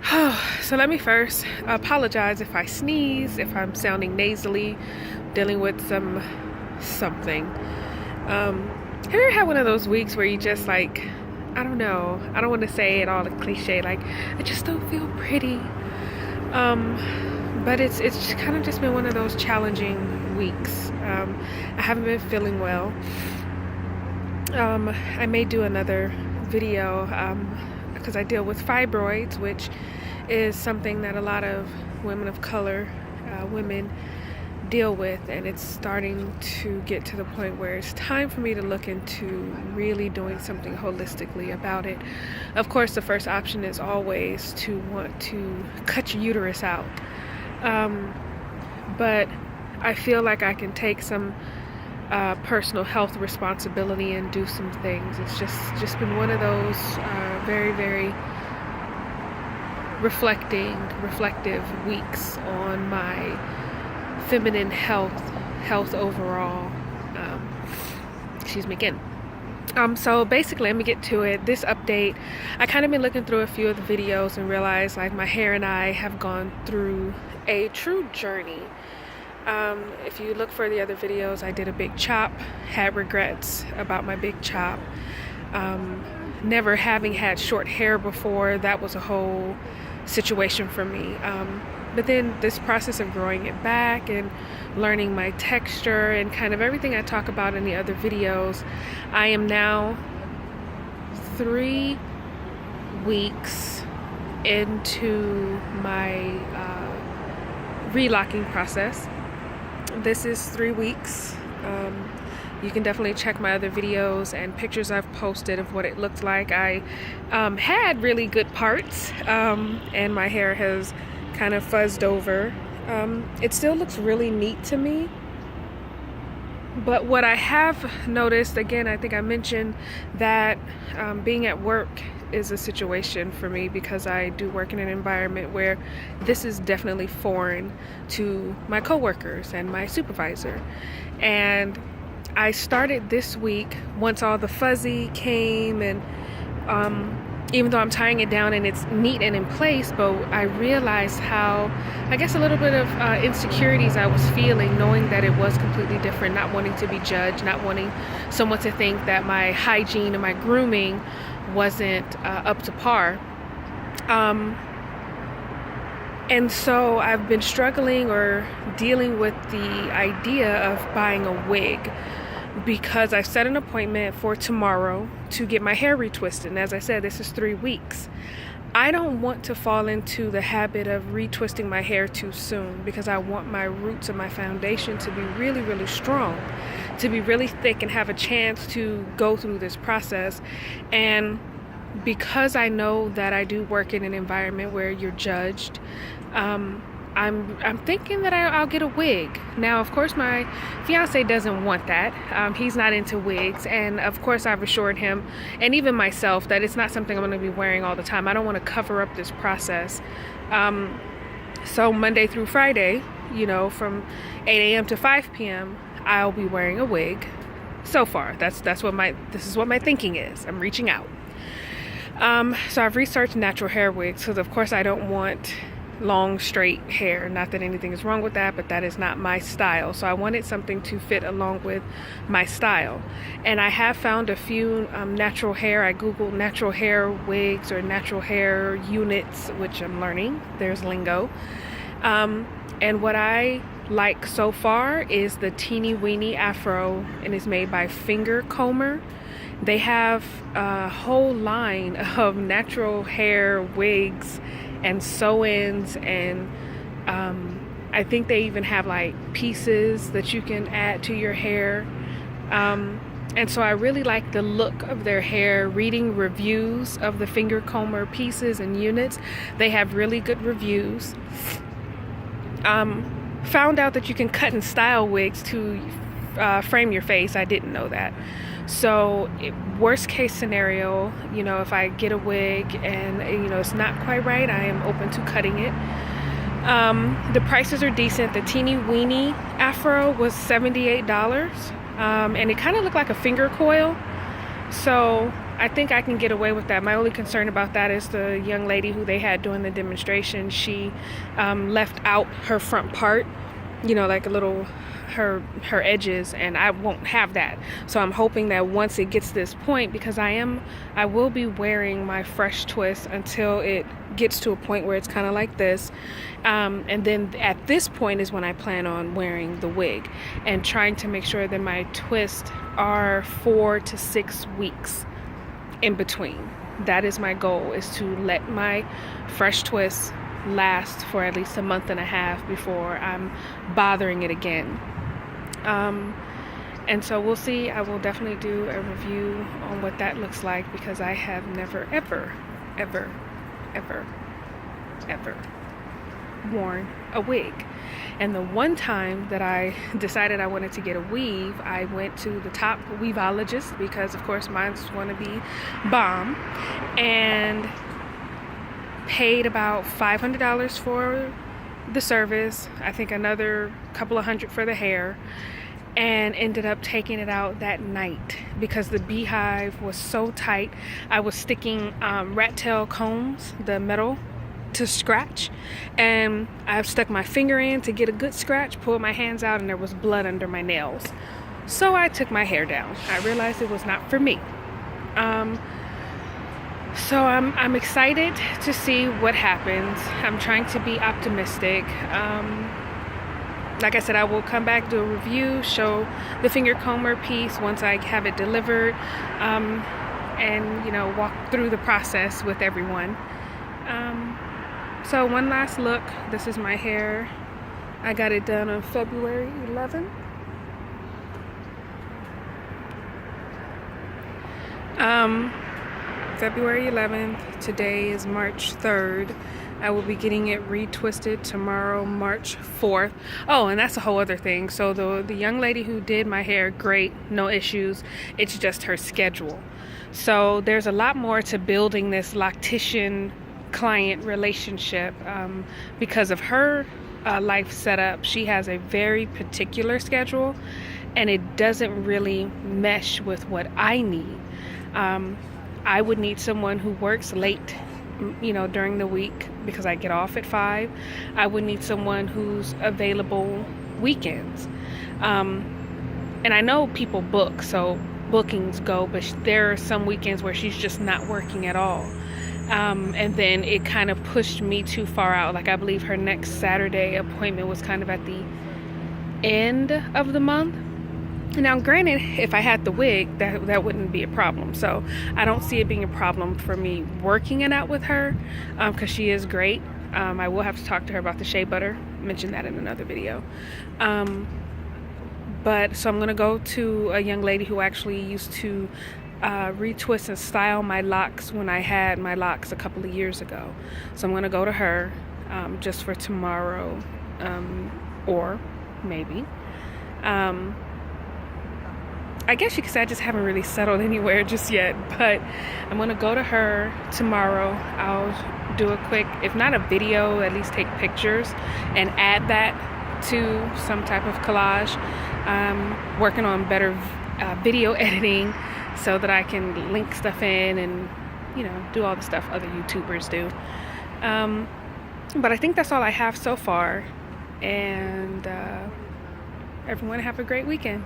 So let me first apologize if I sneeze, if I'm sounding nasally, dealing with something. Have you ever had one of those weeks where you just like, I don't know, I don't want to say it all the cliche, like I just don't feel pretty. But it's kind of just been one of those challenging weeks. I haven't been feeling well. I may do another video because I deal with fibroids, which is something that a lot of women of color, women deal with, and it's starting to get to the point where it's time for me to look into really doing something holistically about it. Of course, the first option is always to want to cut your uterus out, but I feel like I can take some personal health responsibility and do some things. It's just been one of those very reflective weeks on my feminine health overall. Excuse me again. So basically, let me get to it. This update, I kind of been looking through a few of the videos and realized like my hair and I have gone through a true journey. If you look for the other videos, I did a big chop, had regrets about my big chop. Never having had short hair before, that was a whole situation for me. But then this process of growing it back and learning my texture and kind of everything I talk about in the other videos, I am now 3 weeks into my relocking process. This is 3 weeks. You can definitely check my other videos and pictures I've posted of what it looked like. I had really good parts, and my hair has kind of fuzzed over. It still looks really neat to me. But what I have noticed, again, I think I mentioned that being at work is a situation for me because I do work in an environment where this is definitely foreign to my coworkers and my supervisor. And I started this week once all the fuzzy came, and even though I'm tying it down and it's neat and in place, but I realized how, I guess, a little bit of insecurities I was feeling, knowing that it was completely different, not wanting to be judged, not wanting someone to think that my hygiene and my grooming wasn't up to par. And so I've been struggling or dealing with the idea of buying a wig, because I've set an appointment for tomorrow to get my hair retwisted. And as I said, this is 3 weeks. I don't want to fall into the habit of retwisting my hair too soon, because I want my roots and my foundation to be really strong, to be really thick and have a chance to go through this process. And because I know that I do work in an environment where you're judged, I'm thinking that I'll get a wig. Now, of course, my fiance doesn't want that. He's not into wigs, and of course I've assured him and even myself that it's not something I'm going to be wearing all the time. I don't want to cover up this process. So Monday through Friday, from 8 a.m. to 5 p.m. I'll be wearing a wig. So far, this is what my thinking is. I'm reaching out. So I've researched natural hair wigs because, of course, I don't want long straight hair. Not that anything is wrong with that, but that is not my style. So I wanted something to fit along with my style, and I have found a few natural hair. I googled natural hair wigs or natural hair units, which I'm learning there's lingo, and what I like so far is the teeny weeny afro, and it's made by Finger Comber. They have a whole line of natural hair wigs and sew-ins, and I think they even have like pieces that you can add to your hair, and so I really like the look of their hair. Reading reviews of the Finger Comber pieces and units, they have really good reviews. Found out that you can cut and style wigs to frame your face. I didn't know that. So worst case scenario, if I get a wig and it's not quite right, I am open to cutting it. The prices are decent. The teeny weeny afro was $78, and it kind of looked like a finger coil. So I think I can get away with that. My only concern about that is the young lady who they had doing the demonstration. She left out her front part, like a little her edges, and I won't have that. So I'm hoping that once it gets to this point, because I will be wearing my fresh twist until it gets to a point where it's kind of like this, and then at this point is when I plan on wearing the wig and trying to make sure that my twists are 4 to 6 weeks in between. That is my goal, is to let my fresh twists last for at least a month and a half before I'm bothering it again. And so we'll see. I will definitely do a review on what that looks like, because I have never ever worn a wig. And the one time that I decided I wanted to get a weave, I went to the top weavologist, because of course mine's going to be bomb, and paid about $500 for the service, I think another couple of hundred for the hair, and ended up taking it out that night because the beehive was so tight. I was sticking rat tail combs, the metal, to scratch, and I stuck my finger in to get a good scratch, pulled my hands out, and there was blood under my nails. So I took my hair down. I realized it was not for me. So I'm excited to see what happens. I'm trying to be optimistic. Like I said, I will come back, do a review, show the finger comber piece once I have it delivered, and walk through the process with everyone. So one last look. This is my hair. I got it done on February 11th. February 11th. Today is March 3rd. I will be getting it retwisted tomorrow, March 4th. Oh, and that's a whole other thing. So the young lady who did my hair, great, no issues. It's just her schedule. So there's a lot more to building this loctician client relationship, because of her life setup. She has a very particular schedule, and it doesn't really mesh with what I need. I would need someone who works late, during the week, because I get off at 5. I would need someone who's available weekends. And I know people book, so bookings go, but there are some weekends where she's just not working at all. And then it kind of pushed me too far out. Like, I believe her next Saturday appointment was kind of at the end of the month. Now, granted, if I had the wig, that wouldn't be a problem. So I don't see it being a problem for me working it out with her, because she is great. I will have to talk to her about the shea butter. Mention that in another video. But so I'm going to go to a young lady who actually used to retwist and style my locks when I had my locks a couple of years ago. So I'm going to go to her just for tomorrow, or maybe. I guess you could say I just haven't really settled anywhere just yet, but I'm going to go to her tomorrow. I'll do a quick, if not a video, at least take pictures and add that to some type of collage. I'm working on better video editing so that I can link stuff in and, do all the stuff other YouTubers do. But I think that's all I have so far. And everyone have a great weekend.